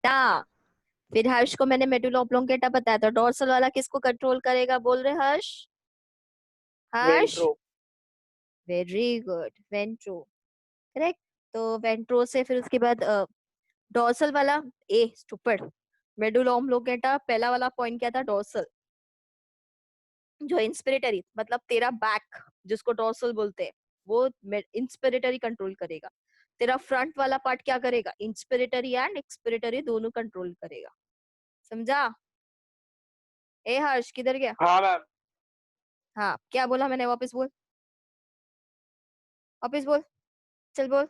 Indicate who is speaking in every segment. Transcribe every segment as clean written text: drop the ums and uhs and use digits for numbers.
Speaker 1: टा। फिर हर्ष को मैंने मेडुला ऑब्लोंगेटा बताया था, डोर्सल वाला किसको कंट्रोल करेगा, बोल रहे Harsh? Harsh,
Speaker 2: ventro.
Speaker 1: Very good, ventro, correct. तो वेंट्रो से फिर उसके बाद डोर्सल वाला, ए स्टूपिड, मेडुला ऑब्लोंगेटा पहला वाला पॉइंट क्या था, डोर्सल, जो इंस्पिरेटरी मतलब तेरा बैक, जिसको डोर्सल बोलते हैं, वो इंस्पिरेटरी कंट्रोल करेगा। तेरा फ्रंट वाला पार्ट क्या करेगा, इंस्पिरेटरी एंड एक्सपिरेटरी दोनों कंट्रोल करेगा। समझा? ए हर्ष किधर गया?
Speaker 2: हाँ मैम।
Speaker 1: हाँ क्या बोला मैंने, वापस बोल, वापस बोल, चल बोल।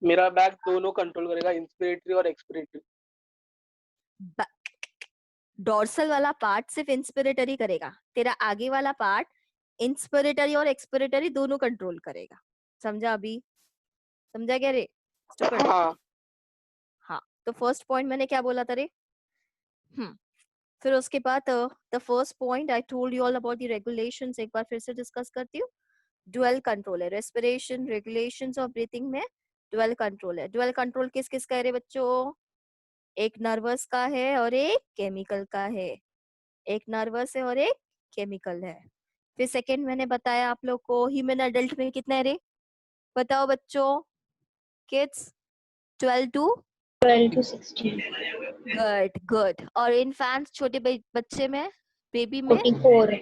Speaker 2: मेरा बैक दोनों कंट्रोल करेगा, इंस्पिरेटरी और एक्सपिरेटरी।
Speaker 1: डोर्सल वाला पार्ट सिर्फ इंस्पिरेटरी करेगा, तेरा आगे वाला पार्ट इंस्पिरेटरी और एक्सपिरेटरी दोनों कंट्रोल करेगा। समझा अभी? समझा क्या रे स्टूपिड?
Speaker 2: हाँ।
Speaker 1: हाँ, तो फर्स्ट पॉइंट मैंने क्या बोला था रे? फिर उसके बाद the first point I told you all about the regulations, एक बार फिर से डिस्कस करती हूँ। ड्यूअल कंट्रोल है, रेस्पिरेशन रेगुलेशंस ऑफ ब्रीथिंग में ड्यूअल कंट्रोल है। ड्यूअल कंट्रोल किस किस का है रे बच्चों? एक नर्वस का है और एक केमिकल का है। एक नर्वस है और एक केमिकल है। फिर सेकंड मैंने बताया आप लोग को, ह्यूमन अडल्ट में कितना है रे, बताओ बच्चों, kids? 12 to
Speaker 3: 12 to 16.
Speaker 1: Good good. और इन्फेंट्स, छोटे बच्चे में, बेबी में?
Speaker 3: 44.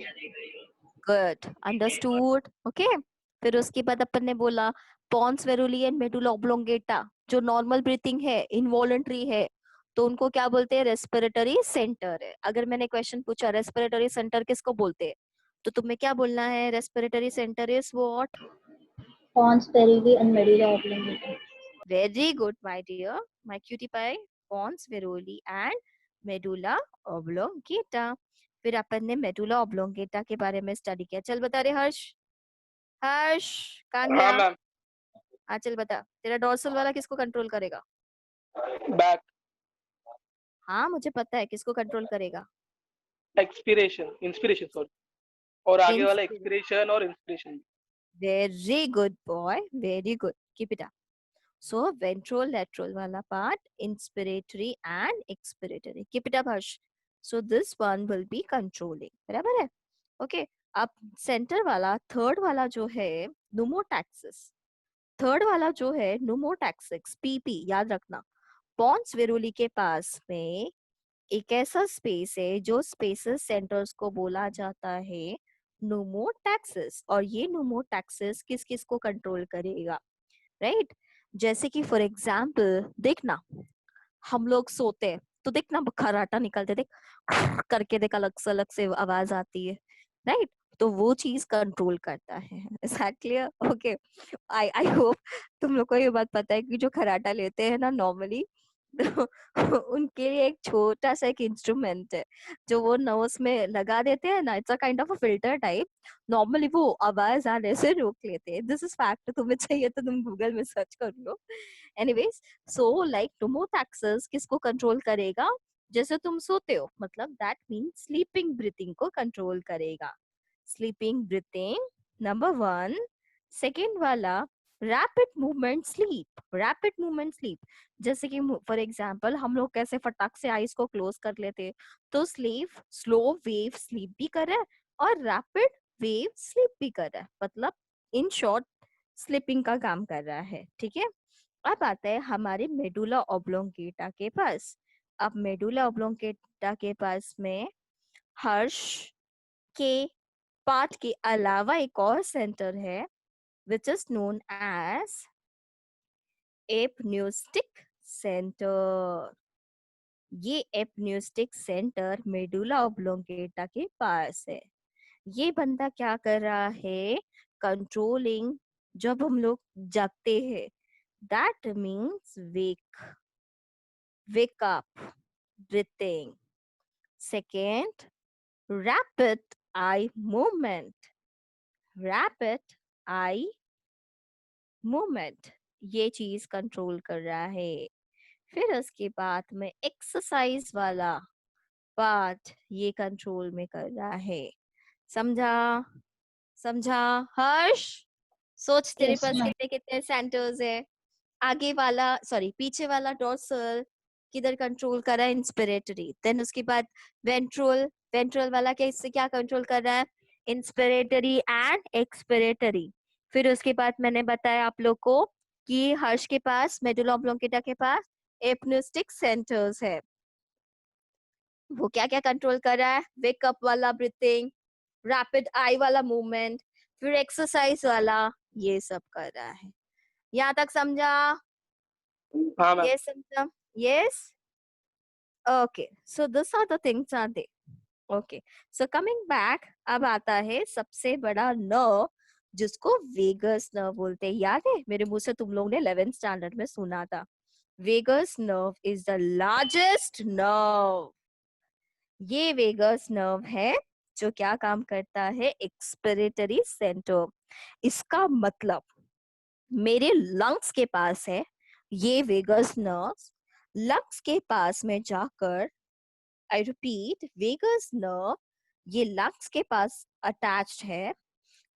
Speaker 1: Good, understood, okay. फिर उसके बाद अपन ने बोला पॉन्स वेरुली एंड मेडुला ऑब्लोंगेटा, जो नॉर्मल ब्रीथिंग है, इनवॉलंटरी है, तो उनको क्या बोलते हैं, रेस्पिरेटरी सेंटर है। अगर मैंने क्वेश्चन पूछा रेस्पिरेटरी सेंटर किसको बोलते हैं, तो तुम्हें क्या बोलना है, respiratory centre is what?
Speaker 3: Pons Perigee and medulla oblongata.
Speaker 1: Very good my dear, my cutie pie. Pons वेरुली and medulla oblongata. फिर अपन ने मेडुला ऑब्लोंगेटा के बारे में स्टडी किया। चल बता रहे हर्ष, हर्ष कहाँ
Speaker 2: हाँ
Speaker 1: गया?
Speaker 2: मैम।
Speaker 1: हाँ चल बता, तेरा डोर्सल वाला किसको कंट्रोल करेगा?
Speaker 2: बैक।
Speaker 1: हाँ मुझे पता है, किसको कंट्रोल करेगा?
Speaker 2: एक्सपिरेशन, इंस्पिरेशन सॉरी, और आगे वाला
Speaker 1: इंस्पिरेशन।
Speaker 2: एक्सपिरेशन और inspiration.
Speaker 1: Very good boy, very good, keep it up. So ventrolateral वाला part inspiratory and expiratory, keep it up Harsh. So this one will be controlling, बराबर है? ओके। अब centre वाला, third वाला जो है, नुमोटैक्सिस। थर्ड वाला जो है नुमोटैक्सिस, पीपी, याद रखना। पॉन्स वेरुली के पास में एक ऐसा स्पेस है जो स्पेसेस सेंटर्स को बोला जाता है नुमोटैक्सिस, और ये नुमोटैक्सिस किस किस को कंट्रोल करेगा, राइट? जैसे कि फॉर एग्जाम्पल देखना, हम लोग सोते हैं तो देखना खर्राटा निकलते, देख करके देख, अलग से आवाज आती है, राइट? तो वो चीज कंट्रोल करता है। Is that clear? Okay. I I hope तुम लोग को ये बात पता है कि जो खर्राटा लेते हैं ना नॉर्मली, तो उनके लिए एक छोटा सा एक इंस्ट्रूमेंट है जो वो नोज में लगा देते हैं ना, it's a kind of a filter type. Normally वो आवाज आने से रोक लेते हैं, दिस इज फैक्ट, तुम्हें चाहिए तो तुम गूगल में सर्च कर लो। एनीवेज, सो लाइक टोमोटैक्सिस किसको कंट्रोल करेगा, जैसे तुम सोते हो, मतलब दैट मीन्स स्लीपिंग ब्रीथिंग को कंट्रोल करेगा। Sleeping breathing, number one. Second वाला, rapid movement sleep, rapid movement sleep, जैसे कि फॉर एग्जाम्पल हम लोग कैसे फटाक से आईज को क्लोज कर लेते हैं, तो स्लीप, स्लो वेव स्लीप भी कर रहा है और रैपिड वेव स्लीप भी कर रहा है, मतलब इन शॉर्ट स्लीपिंग का काम कर रहा है, ठीक है? अब आता है हमारे मेडुला ऑब्लोंगेटा के पास। अब मेडुला ऑब्लोंगेटा के पास में हर्ष के पार्ट के अलावा एक और सेंटर है which is known as apneustic centre. ये एपन्यूस्टिक सेंटर मेडुला ऑब्लोंगेटा के पास है। ये बंदा क्या कर रहा है, कंट्रोलिंग, जब हम लोग जागते हैं, that means wake up, breathing. Second, rapid eye movement, rapid eye movement, ये चीज कंट्रोल कर रहा है। फिर उसके बाद में एक्सरसाइज वाला पार्ट ये कंट्रोल में कर रहा है। समझा? समझा हर्ष? सोच, तेरे
Speaker 3: Yes,
Speaker 1: पास
Speaker 3: ma'am.
Speaker 1: कितने कितने सेंटर्स है, आगे वाला, सॉरी पीछे वाला डोर्सल, किधर कंट्रोल कर रहा है? इंस्पिरेटरी। देन उसके बाद वेंट्रल, वेंट्रल वाला क्या इससे क्या कंट्रोल कर रहा है? Inspiratory and expiratory. फिर उसके बाद मैंने बताया आप लोग को कि हर्ष के पास, मेडुला ऑब्लोंगेटा के पास एपनिस्टिक सेंटर्स है, वो क्या क्या कंट्रोल कर रहा है? वेकअप वाला ब्रीथिंग, रैपिड आई वाला मूवमेंट, फिर एक्सरसाइज वाला, ये सब कर रहा है। यहाँ तक समझा?
Speaker 2: हाँ मैम।
Speaker 1: ये समझा? Yes, okay, so this are the things are there. Okay, so coming back, अब आता है सबसे बड़ा नर्व जिसको वेगस नर्व बोलते हैं। याद है मेरे मुंह से तुम लोग ने 11th स्टैंडर्ड में सुना था, vagus nerve is the largest nerve. ये वेगस नर्व है जो क्या काम करता है? Expiratory centre. इसका मतलब मेरे लंग्स के पास है ये वेगस नर्व, लंग्स के पास में जाकर, आई रिपीट, वेगस नर्व ये लंग्स के पास अटैच्ड है,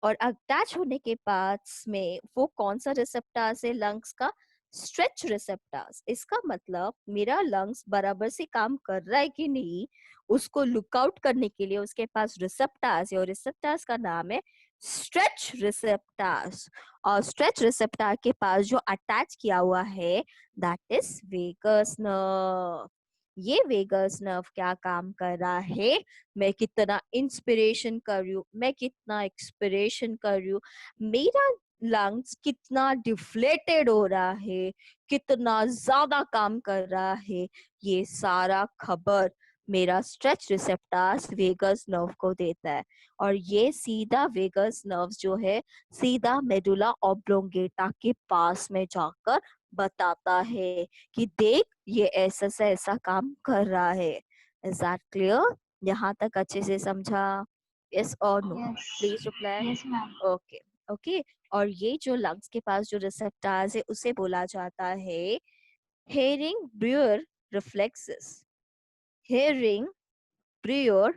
Speaker 1: और अटैच होने के पास में वो कौन सा रिसेप्टर्स है लंग्स का? Stretch receptors. इसका मतलब मेरा लंग्स बराबर से काम कर रहा है कि नहीं, उसको लुकआउट करने के लिए उसके पास रिसेप्टर्स है, और रिसेप्टर्स का नाम है स्ट्रेच रिसेप्टर्स। और स्ट्रेच रिसेप्टर के पास जो अटैच किया हुआ है दैट इज वेगस नर्व। ये वेगस नर्व क्या काम कर रहा है? मैं कितना इंस्पिरेशन कर रही हूँ, मैं कितना एक्सपिरेशन कर रही हूँ, मेरा लंग्स कितना डिफ्लेटेड हो रहा है, कितना ज्यादा काम कर रहा है, ये सारा खबर मेरा स्ट्रेच रिसेप्टर्स वेगस नर्व को देता है। और ये सीधा वेगस नर्व जो है सीधा मेडुला ऑब्लोंगेटा के पास में जाकर बताता है कि देख ये ऐसा से ऐसा काम कर रहा है। Is that clear? यहाँ तक अच्छे से समझा? यस और no?
Speaker 3: Yes.
Speaker 1: Please reply.
Speaker 3: Yes, ma'am.
Speaker 1: Okay, okay. और ये जो लंग्स के पास जो रिसेप्टर्स है उसे बोला जाता है herring Breuer reflexes. Herring Breuer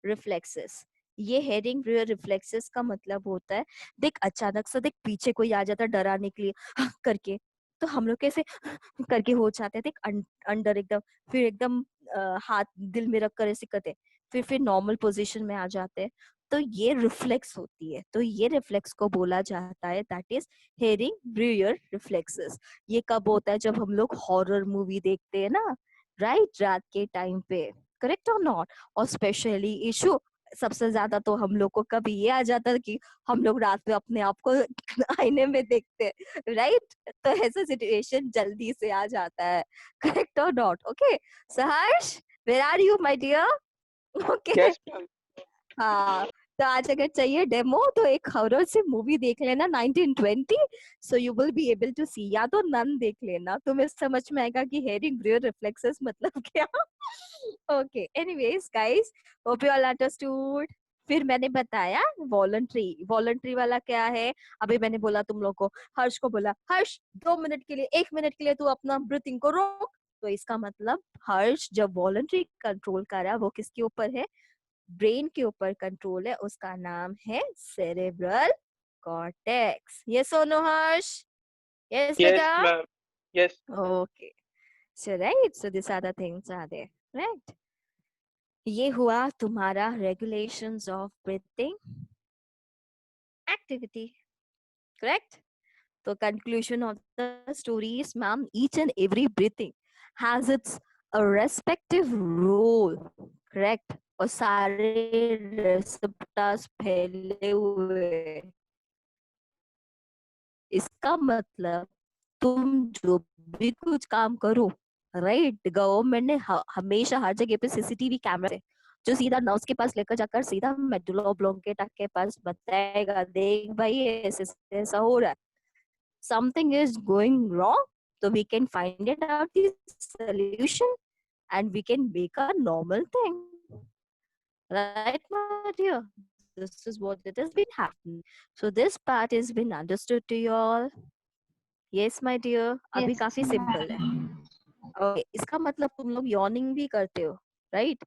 Speaker 1: reflexes. ये हेरिंग ब्रूअर रिफ्लेक्सेस का मतलब होता है, देख अचानक से देख पीछे कोई आ जाता है डराने के लिए करके, तो हम लोग कैसे करके हो जाते हैं, देख अंडर एकदम, फिर एकदम हाथ दिल में रख कर ऐसे करते हैं, फिर नॉर्मल पोजीशन में आ जाते हैं। तो ये रिफ्लेक्स होती है, तो ये रिफ्लेक्स को बोला जाता है that is herring Breuer reflexes. ये कब होता है? जब हम लोग हॉरर मूवी देखते हैं ना, राइट, रात के टाइम पे, करेक्ट और नॉट? और स्पेशली इशू सबसे ज्यादा तो हम लोग को कभी ये आ जाता है कि हम लोग रात में अपने आप को आईने में देखते हैं, राइट? तो ऐसा सिचुएशन जल्दी से आ जाता है, करेक्ट और not? Okay, so Harsh, where are you my dear? Okay,
Speaker 2: yes ma'am.
Speaker 1: हाँ, तो आज अगर चाहिए डेमो तो एक हॉरर से मूवी देख लेना 1920, so you will be able to see, या तो नन देख लेना, तुम्हें समझ में आएगा कि हेयरिंग ब्रूअर रिफ्लेक्सेस मतलब क्या। Okay, anyways guys, hope you all understood. फिर मैंने बताया वॉलंटरी, वॉलंटरी वाला क्या है? अभी मैंने बोला तुम लोग को, हर्ष को बोला, हर्ष 2 मिनट के लिए, 1 मिनट के लिए तू अपना ब्रीथिंग को रोक, तो इसका मतलब हर्ष जब वॉलंटरी कंट्रोल कर रहा है वो किसके ऊपर है? ब्रेन के ऊपर कंट्रोल है, उसका नाम है सेरेब्रल कॉर्टेक्स। यस और नो हर्ष? यस
Speaker 2: यस
Speaker 1: बेटा?
Speaker 2: Ma'am. Yes.
Speaker 1: Okay, so right, so this are the things are there, right? ये हुआ तुम्हारा regulations of breathing activity, correct? तो conclusion of the story is, ma'am, each and every breathing has its a respective role, correct? और सारे रेसिप्टर्स फैले हुए हैं। इसका मतलब तुम जो भी कुछ काम करो, राइट, गवर्नमेंट ने हमेशा हर जगह पे सीसीटीवी कैमरा है जो सीधा नर्व्स के पास लेकर जाकर सीधा मेडुला ऑब्लोंगेटा के पास बताएगा, देख भाई ऐसे ऐसे ऐसा हो रहा है, something is going wrong, so we can find it out the solution and we can make a normal thing, right my dear? This is what it has been happening. So this part has been understood to you all. Yes my dear, अभी
Speaker 3: Yes,
Speaker 1: काफी simple है।
Speaker 3: ma'am.
Speaker 1: Okay, इसका मतलब तुम लोग yawning भी करते हो, राइट?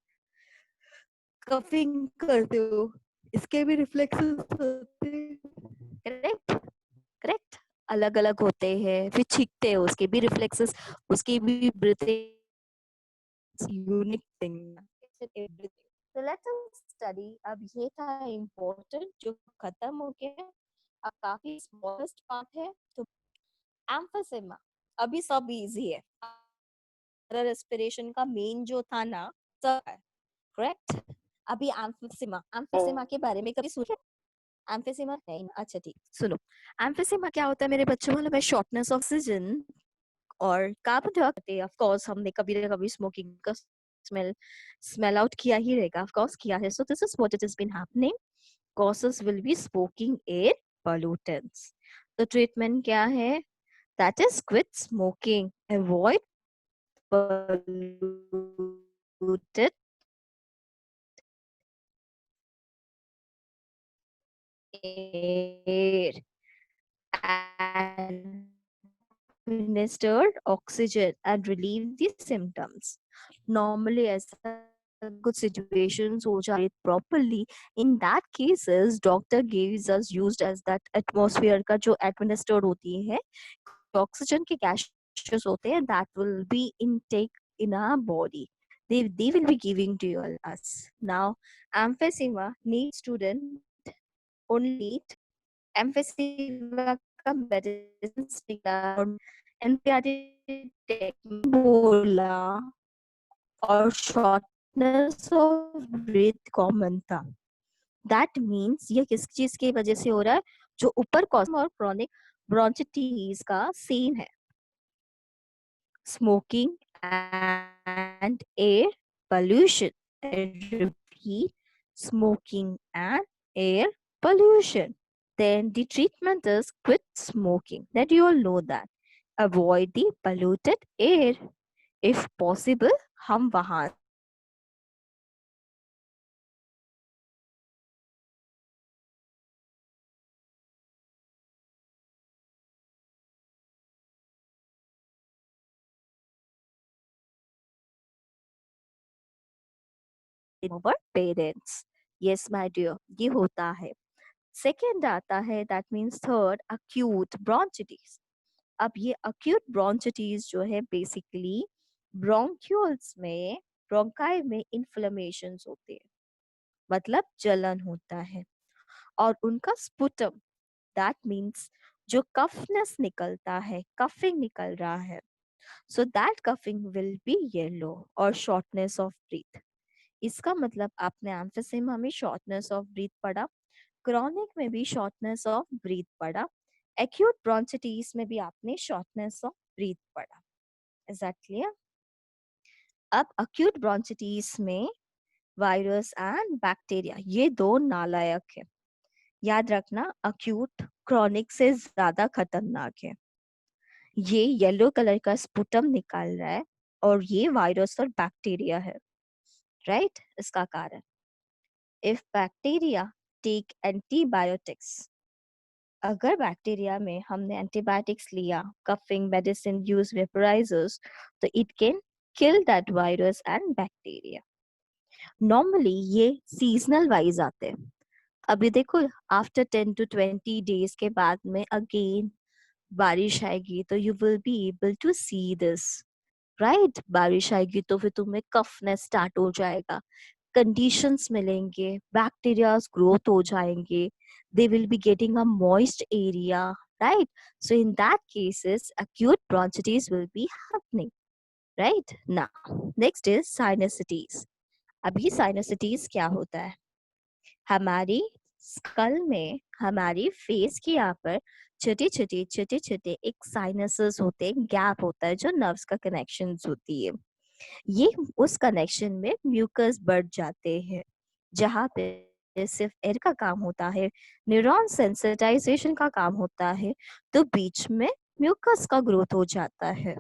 Speaker 1: कफिंग करते हो, इसके भी रिफ्लेक्सेस होते हैं, करेक्ट? करेक्ट, अलग अलग होते हैं। फिर छींकते हो, उसके भी रिफ्लेक्सेस, उसकी भी breathing unique thing. It's in everything. So let us study. अब ये था important जो खत्म हो गया. अब काफी smallest part है. तो emphysema. अभी सब easy है. रेस्पिरेशन का मेन जो था ना सब है. करेक्ट. अभी एम्फिसेमा के बारे में कभी सुना? एम्फिसेमा नहीं. अच्छा ठीक. सुनो. एम्फिसेमा क्या होता है मेरे बच्चों? मालूम है? शॉर्टनेस ऑफ ऑक्सीजन और कार्बन डाइऑक्साइड. ऑफ कोर्स हमने कभी ना कभी स्मोकिंग का स्मेल आउट किया ही रहेगा. ऑफ कोर्स किया है. So this is what it has been happening. Causes will be smoking air pollutants. तो ट्रीटमेंट क्या है? That is quit smoking. Avoid polluted air and administered oxygen and relieve the symptoms. Normally, ऐसा good situations हो जाए properly. In that cases, doctor gives us used as that atmosphere का जो administered होती है, oxygen के gases होते हैं, that will be intake in our body. They will be giving to you us. Now, emphysema needs student only emphysema का medicines निकाला antibiotic बोला और शॉर्टनेस ऑफ ब्रीथ कॉमन था. दैट मीन्स ये किस चीज की वजह से हो रहा है? जो ऊपर कॉज और क्रॉनिक ब्रोंचिटिस का सेम है. Smoking and air pollution. I repeat, smoking and air pollution. Then the treatment is quit smoking. That you all know that. Avoid the polluted air. If possible, हम वहां over parents. Yes, my dear, ये होता है. Second आता है, that means third, acute bronchitis. अब ये acute bronchitis जो है basically bronchioles में bronchi में inflammations होते हैं. मतलब जलन होता है और उनका sputum, that means जो कफनेस निकलता है, कफिंग निकल रहा है. So that coughing will be yellow or shortness of breath. इसका मतलब आपने एम्फिसेमा में शॉर्टनेस ऑफ ब्रीथ पढ़ा, क्रॉनिक में भी शॉर्टनेस ऑफ ब्रीथ पढ़ा, एक्यूट ब्रोंचिटिस में भी आपने शॉर्टनेस ऑफ ब्रीथ पढ़ा. Is that clear? अब एक्यूट ब्रोंचिटिस में वायरस एंड बैक्टीरिया ये दो नालायक है. याद रखना, एक्यूट क्रॉनिक से ज्यादा खतरनाक है. ये येलो कलर का स्पुटम निकाल रहा है और ये वायरस और बैक्टीरिया है. राइट? इसका कारण इफ बैक्टीरिया टेक एंटीबायोटिक्स, अगर बैक्टीरिया में हमने एंटीबायोटिक्स लिया, कफिंग मेडिसिन यूज वेपोराइजर्स, तो it can kill that virus and bacteria. Normally ये सीजनल वाइज आते हैं. अभी देखो आफ्टर 10 to 20 डेज के बाद में अगेन बारिश आएगी तो you will be able to see this. Right? बारिश आएगी तो फिर तुम्हें कफनेस स्टार्ट हो जाएगा, कंडीशंस मिलेंगे, बैक्टीरियाज ग्रोथ हो जाएंगे, they will be getting a moist area, right? So in that cases acute bronchitis will be happening. Right? Now next is sinusitis. अभी sinusitis क्या होता है? हमारी स्कल में, हमारी फेस के यहाँ पर छोटे छोटे एक साइनसेस होते हैं, गैप होता है जो नर्व्स का कनेक्शन होती है. ये उस कनेक्शन में म्यूकस बढ़ जाते हैं, जहाँ पे सिर्फ एयर का काम होता है, न्यूरॉन सेंसिटाइजेशन का काम होता है, तो बीच में म्यूकस का ग्रोथ हो जाता है.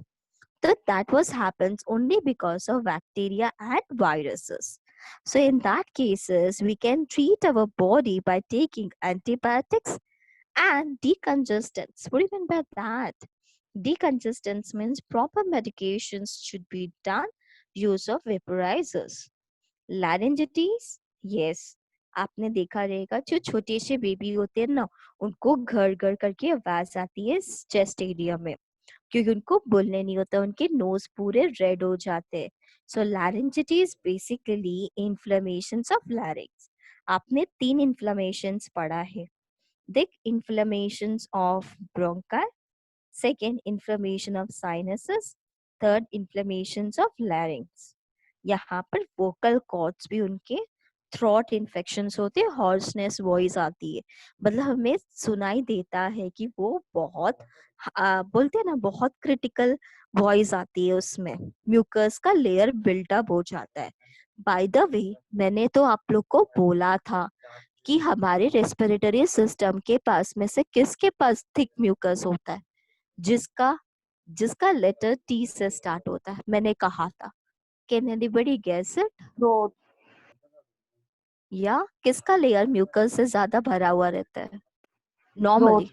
Speaker 1: तो that was happens only because of bacteria and viruses. So in that cases, we can treat our body by taking antibiotics and decongestants. What do you mean by that? Decongestants means proper medications should be done. Use of vaporizers. Laryngitis, yes. आपने देखा रहेगा जो छोटे से baby होते हैं ना, उनको घर घर करके आवाज आती है चेस्ट एरिया में. क्योंकि उनको बोलने नहीं होता, उनके नोज पूरे रेड हो जाते हैं. सो laryngitis basically inflammations of larynx. आपने 3 इन्फ्लेमेशंस पढ़ा है. देख, inflammations of bronchi, second inflammation of sinuses, third inflammations of larynx. यहाँ पर vocal cords भी उनके थ्रोट इन्फेक्शंस होते हैं, हॉर्सनेस वॉइस आती है, मतलब हमें सुनाई देता है कि वो बहुत बोलते हैं ना, बहुत क्रिटिकल वॉइस आती है, उसमें म्यूकस का लेयर बिल्टअप हो जाता है. बाय द वे, मैंने तो आप लोग को बोला था कि हमारे रेस्पिरेटरी सिस्टम के पास में से किसके पास थिक म्यूकस होता है, जिसका जिसका लेटर टी से स्टार्ट होता है. मैंने कहा था. Can anybody guess it?
Speaker 2: Throat.
Speaker 1: या किसका लेयर म्यूकस से ज्यादा भरा हुआ रहता है नॉर्मली?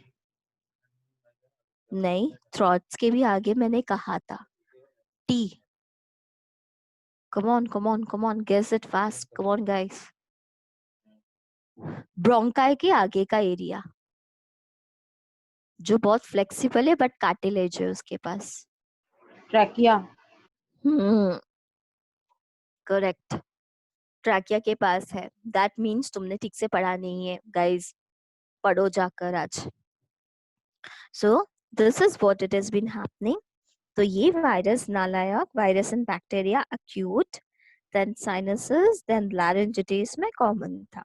Speaker 1: नहीं, थ्रोट्स के भी आगे मैंने कहा था T. Come on guess it fast, come on guys. Bronchi के आगे का एरिया जो बहुत फ्लेक्सिबल है बट कार्टिलेज है उसके पास.
Speaker 4: ट्रैकिया.
Speaker 1: करेक्ट, ट्रैकिया के पास है. दैट मीन्स तुमने ठीक से पढ़ा नहीं है गाइस, पढ़ो जाकर आज. So this is what it has been happening. तो ये वायरस, नालायक virus and bacteria, acute, then sinuses, then laryngitis में कॉमन था.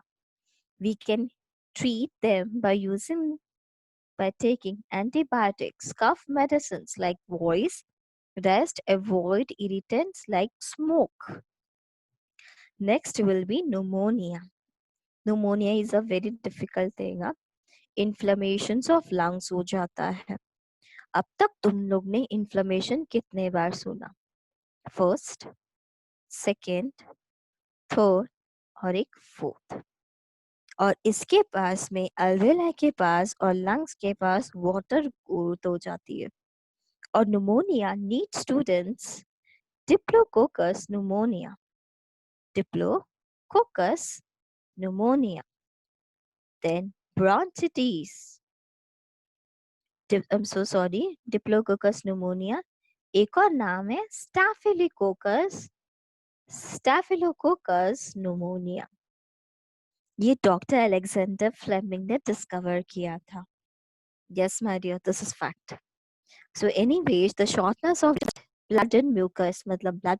Speaker 1: We can treat them by taking antibiotics, cough medicines like voice rest, avoid irritants like smoke. Next will be pneumonia. Pneumonia is a very difficult thing. Inflammations of lungs हो जाता है. अब तक तुम लोग ने इन्फ्लेमेशन कितने बार सुना? फर्स्ट, सेकेंड, थर्ड और एक फोर्थ. और इसके पास में अल्वेलाई के पास और लंग्स के पास वाटर ग्रोथ हो जाती है. और pneumonia need students diplococcus pneumonia, diplococcus pneumonia, then bronchitis. I'm so sorry, diplococcus pneumonia. एक और नाम है स्टैफिलोकोकस न्यूमोनिया. ये डॉक्टर अलेक्जेंडर फ्लेमिंग ने डिस्कवर किया था. Yes, my dear, this is fact. So anyways, the shortness of blood and mucus, मतलब blood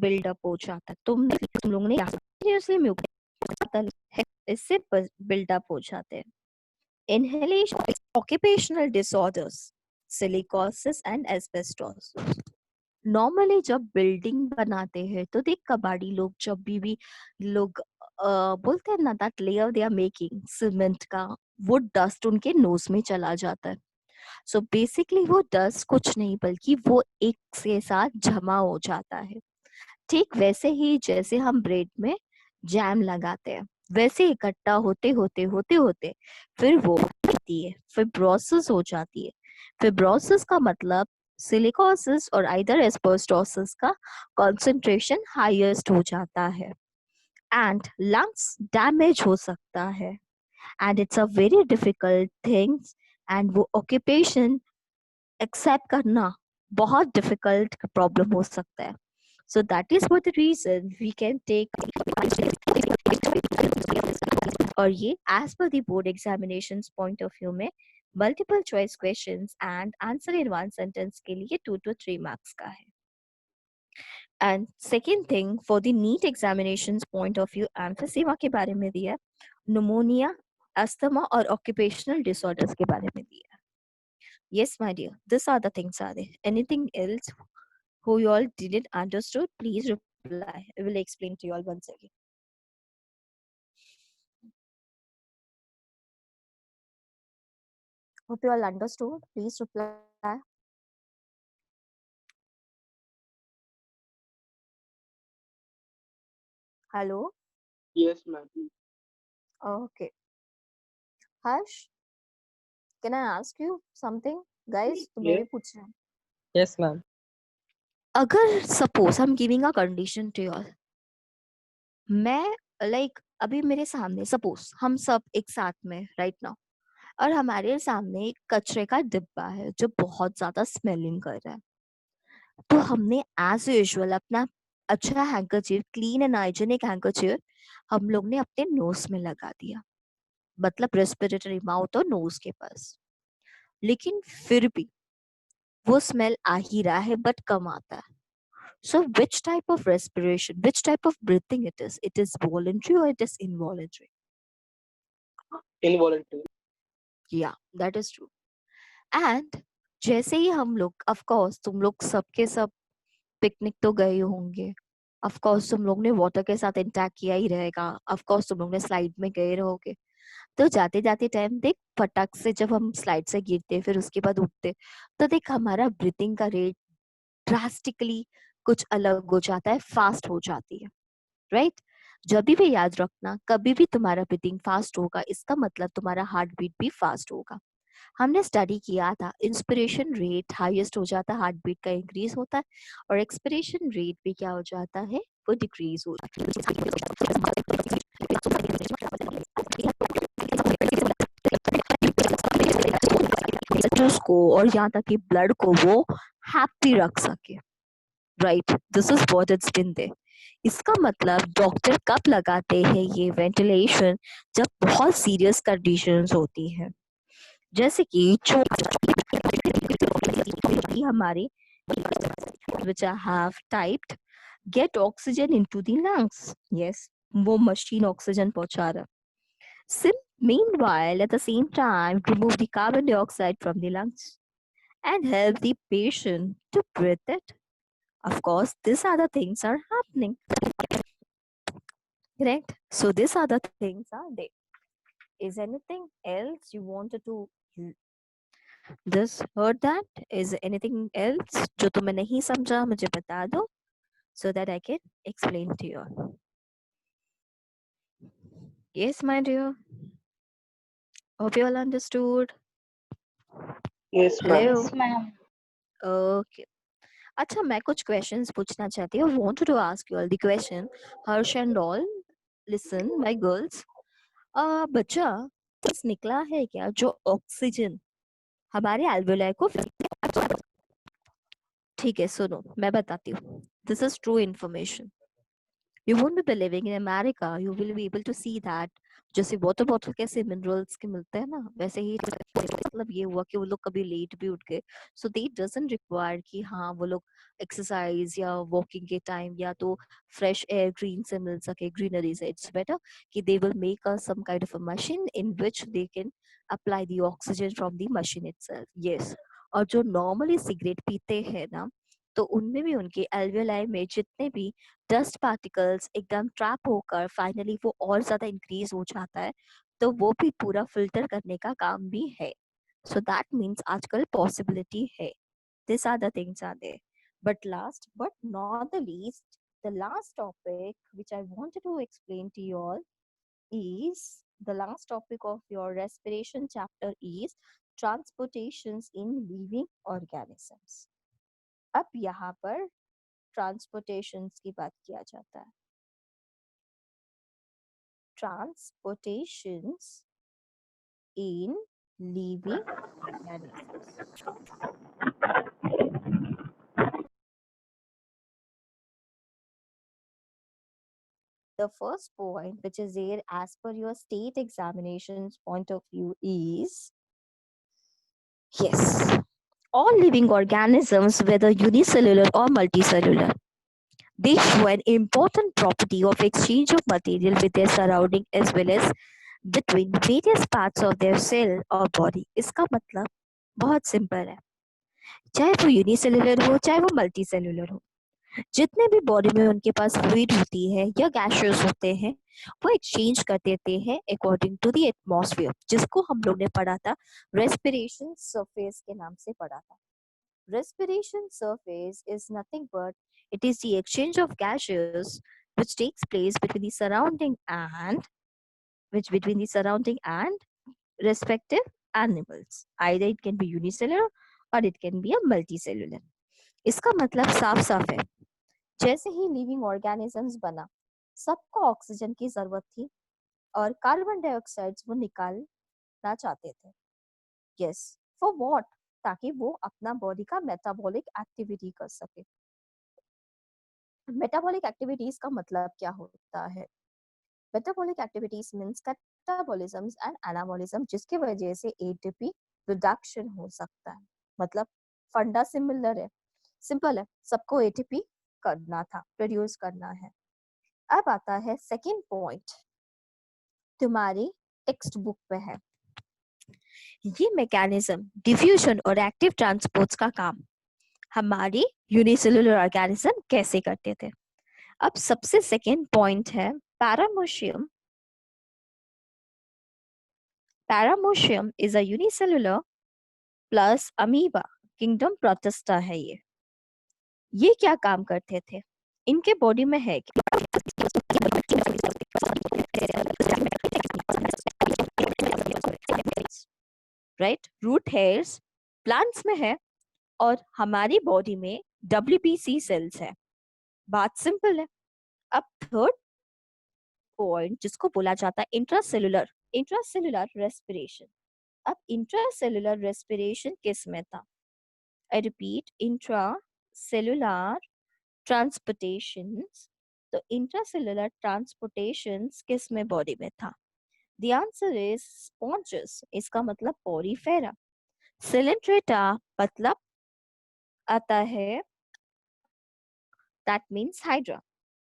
Speaker 1: build up हो जाता है. तुम लोग ने seriously mucus है, इससे build up हो जाते हैं. Inhalation, occupational disorders, silicosis and asbestosis. Normally जब बिल्डिंग बनाते हैं तो देख, कबाड़ी लोग जब भी लोग बोलते हैं ना, that layer they are making cement का, वो डस्ट उनके नोज में चला जाता है. सो बेसिकली वो डस्ट कुछ नहीं बल्कि वो एक के साथ जमा हो जाता है. ठीक वैसे ही जैसे हम ब्रेड में जैम लगाते हैं, वैसे इकट्ठा होते होते होते होते फिर वो होती है, फिब्रोसिस हो जाती है. फिब्रोसिस का मतलब सिलिकोसिस और आइदर एस्बेस्टोसिस का कंसंट्रेशन हाईएस्ट हो जाता है एंड लंग्स डैमेज हो सकता है. And it's a very difficult thing and वो ऑक्यूपेशन एक्सेप्ट करना बहुत डिफिकल्ट प्रॉब्लम हो सकता है. So that is for the reason we can take और ये as per the board examinations point of view में multiple choice questions and answer in one sentence के लिए 2 to 3 marks का है. And second thing, for the NEET examinations point of view, emphysema के बारे में दिया, pneumonia, asthma और occupational disorders के बारे में दिया. Yes, my dear, these are the things are there. Anything else who you all didn't understood, please reply. I will explain to you all once again. Hope you all understood. Please reply. Hello.
Speaker 2: Yes, ma'am.
Speaker 1: Okay. Harsh, can I ask you something? Guys, तुम मेरे पूछ रहे हैं.
Speaker 4: Yes, ma'am.
Speaker 1: अगर suppose I'm giving a condition to you all, मैं like अभी मेरे सामने suppose हम सब एक साथ में right now, और हमारे सामने एक कचरे का डिब्बा है जो बहुत ज्यादा स्मेलिंग कर रहा है, तो हमने एज यूजुअल अपना अच्छा handkerchief, clean and hygienic handkerchief हम लोग ने अपने नोज में लगा दिया, मतलब रेस्पिरेटरी माउथ और नोज के पास। लेकिन फिर भी वो स्मेल आ ही रहा है, बट कम आता है। So which type of respiration, which type of breathing it is? It is voluntary or it is involuntary?
Speaker 2: Involuntary.
Speaker 1: Yeah, that is true. And जैसे ही हम लोग, of course तुम लोग सबके सब पिकनिक तो गए होंगे, of course तुम लोग ने वाटर के साथ इंटैक्ट किया ही रहेगा, of course तुम लोग ने स्लाइड में गए रहोगे, तो जाते जाते टाइम देख फटक से जब हम स्लाइड से गिरते फिर उसके बाद उठते, तो देख हमारा ब्रीथिंग का रेट ड्रास्टिकली कुछ अलग हो जाता है, फास्ट हो जाती है, राइट? जब भी याद रखना, कभी भी तुम्हारा ब्रीथिंग फास्ट होगा इसका मतलब तुम्हारा हार्ट बीट भी फास्ट होगा। हमने स्टडी किया था, इंस्पिरेशन रेट हाईएस्ट हो जाता है, हार्ट बीट का इंक्रीज होता है, और एक्सपिरेशन रेट भी क्या हो जाता है, वो डिक्रीज हो को, और यहाँ तक कि ब्लड को वो हैप्पी रख सके, right? This is what it's been there. इसका मतलब डॉक्टर कब लगाते हैं ये वेंटिलेशन, जब बहुत सीरियस कंडीशंस होती हैं, जैसे कि हमारे which I have typed get oxygen into the lungs, yes, वो मशीन ऑक्सीजन पहुंचा रहा। Meanwhile, at the same time, remove the carbon dioxide from the lungs and help the patient to breathe it. Of course, these other things are happening. Correct? So these other things are there. Is anything else you wanted to this heard that? Is anything else जो तुम्हें नहीं समझा मुझे बता दो, so that I can explain to you. Yes, my dear. Hope you all understood.
Speaker 2: Yes ma'am.
Speaker 1: Hello.
Speaker 3: Yes, ma'am.
Speaker 1: Okay. अच्छा, मैं कुछ questions पूछना चाहती हूँ. Want to ask you all the question. Harsh and all, listen, my girls. बच्चा, बस निकला है क्या जो ऑक्सीजन हमारे एल्वेओलाई को, ठीक है सुनो मैं बताती हूँ. This is true information. You won't be believing, in America you will be able to see that जैसे वाटर बॉटल कैसे मिनरल्स के मिलते हैं ना, वैसे ही मतलब ये हुआ कि वो लोग कभी लेट भी उठ गए, सो दे डजंट रिक्वायर कि हाँ वो लोग एक्सरसाइज या वॉकिंग के टाइम या तो फ्रेश एयर ग्रीन से मिल सके, ग्रीनरी से. इट्स बेटर कि they will make a some kind of a machine in which they can apply the oxygen from the machine itself. Yes. और जो नॉर्मली सिगरेट पीते हैं ना, तो उनमें भी उनके एल्वेओलाई में जितने भी डस्ट पार्टिकल्स एकदम ट्रैप होकर फाइनली वो और ज्यादा इंक्रीज हो जाता है, तो वो भी पूरा फिल्टर करने का काम भी है. सो दैट मीन्स आजकल पॉसिबिलिटी है. This are the things are there. But last but not the least, the last topic which I wanted to explain to you all is the last topic of your respiration chapter is transportations in living organisms. अब यहाँ पर ट्रांसपोर्टेशंस की बात किया जाता है. Transportations in living organisms. The first point which is there as per your state examinations point of view is, yes, all living organisms, whether unicellular or multicellular, they show an important property of exchange of material with their surrounding as well as between various parts of their cell or body. इसका मतलब बहुत simple है, चाहे वो unicellular हो चाहे वो multi cellular हो, जितने भी बॉडी में उनके पास फ्लूइड होती है या गैसेस होते हैं, वो एक्सचेंज कर देते हैं अकॉर्डिंग टू द एटमॉस्फेयर, जिसको हम लोग ने पढ़ा था रेस्पिरेशन सरफेस के नाम से पढ़ा था. Respiration surface is nothing but it is the exchange of gases which takes place between the surrounding and respective animals. Either it can be unicellular or it can be a multicellular. इसका मतलब साफ साफ है, जैसे ही living organisms बना सबको oxygen की जरूरत थी और कार्बन डाइऑक्साइड वो निकालना चाहते थे. Yes, for what? ताकि वो अपना बॉडी का मेटाबॉलिक एक्टिविटी कर सके। मेटाबॉलिक एक्टिविटीज का मतलब क्या होता है? Metabolic activities means catabolisms and anabolism, जिसकी वजह से एटीपी प्रोडक्शन हो सकता है। मतलब फंडा सिमिलर है, सिंपल है, सबको एटीपी करना था, प्रोड्यूस करना है। अब आता है सेकंड पॉइंट, तुम्हारी टेक्स्ट बुक पे है। ये मैकेनिज्म डिफ्यूजन और एक्टिव ट्रांसपोर्ट्स का काम हमारी यूनिसेलुलर ऑर्गेनिज्म कैसे करते थे। अब सबसे सेकंड पॉइंट है paramecium. Paramecium is a unicellular plus amoeba kingdom protista है। ये क्या काम करते थे? इनके बॉडी में है राइट, रूट हेयर्स प्लांट्स में है और हमारी बॉडी में WBC सेल्स है। बात सिंपल है। अब थर्ड पॉइंट जिसको बोला जाता है इंट्रासेलुलर रेस्पिरेशन। अब इंट्रासेलुलर रेस्पिरेशन किस में था? I repeat, intracellular transportations. तो इंट्रासेलुलर ट्रांसपोर्टेशंस किस में बॉडी में था? The answer is sponges. इसका मतलब पोरीफेरा। सिलेंट्रेटा मतलब आता है, दैट मीन्स हाइड्रा।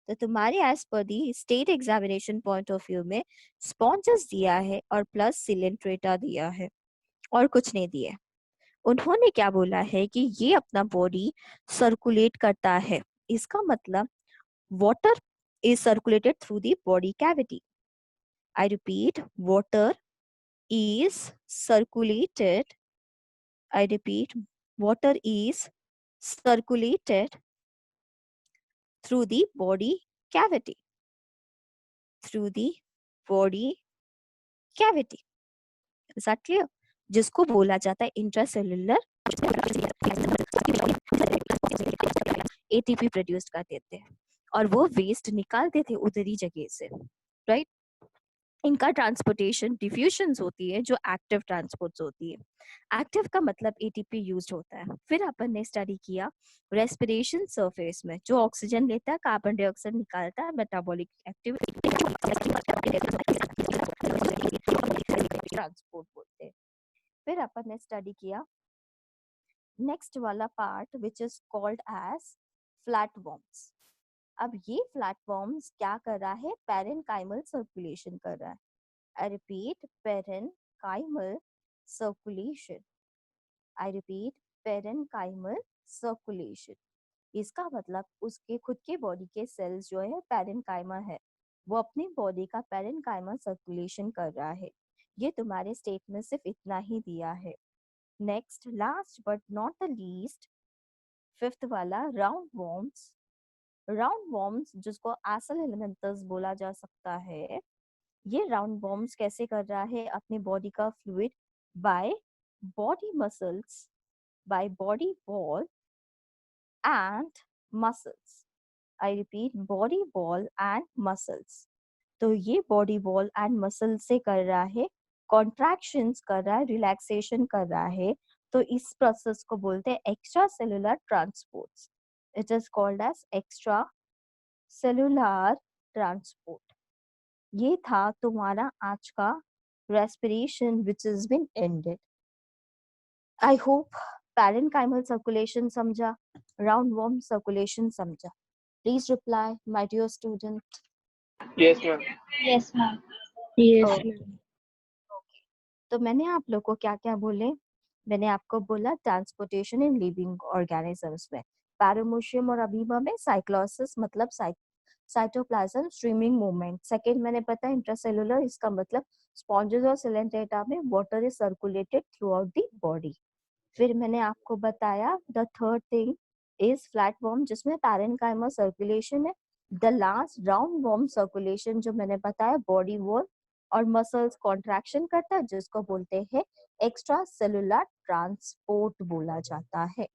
Speaker 1: तो तुम्हारे as per the state examination point of view में स्पॉन्जेस दिया है और प्लस सिलेंट्रेटा दिया है और कुछ नहीं दिया है। उन्होंने क्या बोला है कि ये अपना बॉडी सर्कुलेट करता है। इसका मतलब water is circulated through the body cavity. I repeat, water is circulated. I repeat, water is circulated through the body cavity. Through the body cavity. Is that clear? जिसको बोला जाता है इंट्रासेलुलर एटीपी प्रोड्यूस कर देते हैं और वो waste निकालते थे उधरी जगह से, राइट। इनका ट्रांसपोर्टेशन डिफ्यूजन्स होती है जो एक्टिव ट्रांसपोर्ट्स होती है। एक्टिव का मतलब एटीपी यूज्ड होता है। फिर अपन ने स्टडी किया रेस्पिरेशन सरफेस में जो ऑक्सीजन लेता है, कार्बन डाइऑक्साइड निकालता है, मेटाबॉलिक एक्टिविटी ट्रांसपोर्ट बोलते हैं। फिर अपन ने स्टडी किया नेक्स्ट वाला part which is called as flatworms. अब ये फ्लैटवर्म्स क्या कर रहा है? पैरेन्काइमल सर्कुलेशन कर रहा है। I repeat, parenchymal circulation. I repeat, parenchymal circulation. इसका मतलब उसके खुद के बॉडी के सेल्स जो है पैरेन्काइमा है, वो अपनी बॉडी का पैरेन्काइमा सर्कुलेशन कर रहा है। ये तुम्हारे स्टेट में सिर्फ इतना ही दिया है। Next, last but not the least, fifth वाला राउंड वॉर्म्स। राउंड वॉर्म्स जिसको एसल एलिमेंटस बोला जा सकता है, ये राउंड वॉर्म्स कैसे कर रहा है अपनी बॉडी का fluid by body muscles, by body wall and muscles. I repeat, body wall and muscles. तो ये बॉडी वॉल एंड मसल से कर रहा है, कॉन्ट्रैक्शंस कर रहा है, रिलैक्सेशन कर रहा है। तो इस प्रोसेस को बोलते हैं extracellular transports. It is called as extracellular transport. ये था तुम्हारा आज का respiration which is been ended. I hope parenchymal circulation समझा, राउंड वॉर्म सर्कुलेशन समझा। Please reply my dear student.
Speaker 2: Yes ma'am.
Speaker 3: Yes, ma'am.
Speaker 4: Yes,
Speaker 1: Okay.
Speaker 4: ma'am.
Speaker 1: तो मैंने आप लोग को क्या क्या बोले? मैंने आपको बोला ट्रांसपोर्टेशन इन लिविंग ऑर्गेनिजम्स में पैरामोशियम और अमीबा में साइक्लोसिस मतलब साइटोप्लाज्म स्ट्रीमिंग मूवमेंट। सेकेंड मैंने पता इंट्रासेलुलर, इसका मतलब स्पॉन्जेस और सिलेंट्रेटा में water is circulated through out the body. फिर मैंने आपको बताया the third thing is flat warm जिसमें पैरेन्काइमा सर्कुलेशन है। The last round warm circulation जो मैंने बताया बॉडी वॉल और मसल्स कॉन्ट्रैक्शन करता है जिसको बोलते हैं एक्स्ट्रा सेलुलर ट्रांसपोर्ट बोला जाता है।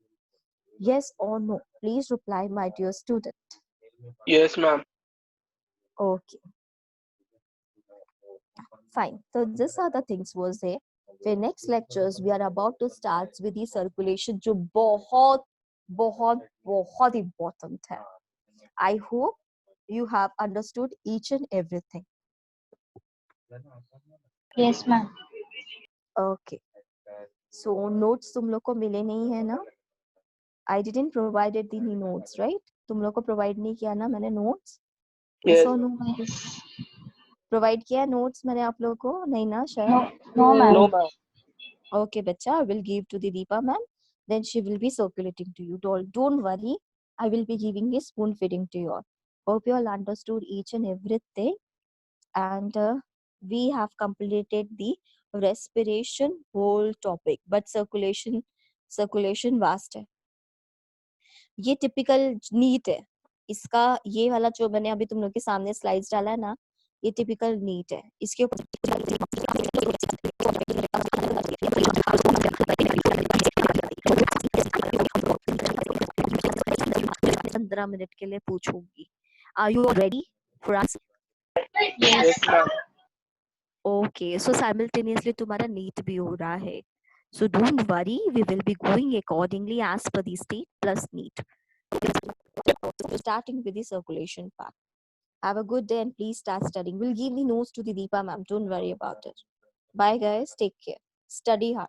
Speaker 1: यस और no, please reply my dear student.
Speaker 2: Yes ma'am.
Speaker 1: Okay, fine. So these are the things was there. फिर next lectures we are about to start with the circulation, जो बहुत बहुत बहुत important है. I hope you have understood each and everything.
Speaker 3: Yes, ma'am.
Speaker 1: Okay. So notes तुम लोग को मिले नहीं है ना? I didn't provided the notes, right? तुम लोग को provide नहीं किया ना मैंने notes? Yes
Speaker 2: Yes.
Speaker 1: or no? Provide किया notes मैंने आप लोगों को? नहीं ना
Speaker 3: No,
Speaker 1: शरण?
Speaker 3: no, ma'am.
Speaker 2: No, ma'am.
Speaker 1: Okay, बच्चा, I will give to the Deepa ma'am. Then she will be circulating to you. Don't worry. I will be giving a spoon feeding to you all. Hope you all understood each and everything. And we have completed the respiration whole topic. But circulation vast है. ये typical NEET है. इसका ये वाला जो मैंने अभी तुम लोग के सामने स्लाइड्स डाला है ना, ये टिपिकल नीट है. इसके ऊपर 15 मिनट के लिए पूछूंगी. Are you ready for answer?
Speaker 2: Yes, ma'am.
Speaker 1: Okay, so simultaneously तुम्हारा नीट भी हो रहा है. So don't worry, we will be going accordingly as per the state plus NEET. Starting with the circulation part. Have a good day and please start studying. We'll give the notes to the Deepa ma'am. Don't worry about it. Bye guys. Take care. Study hard.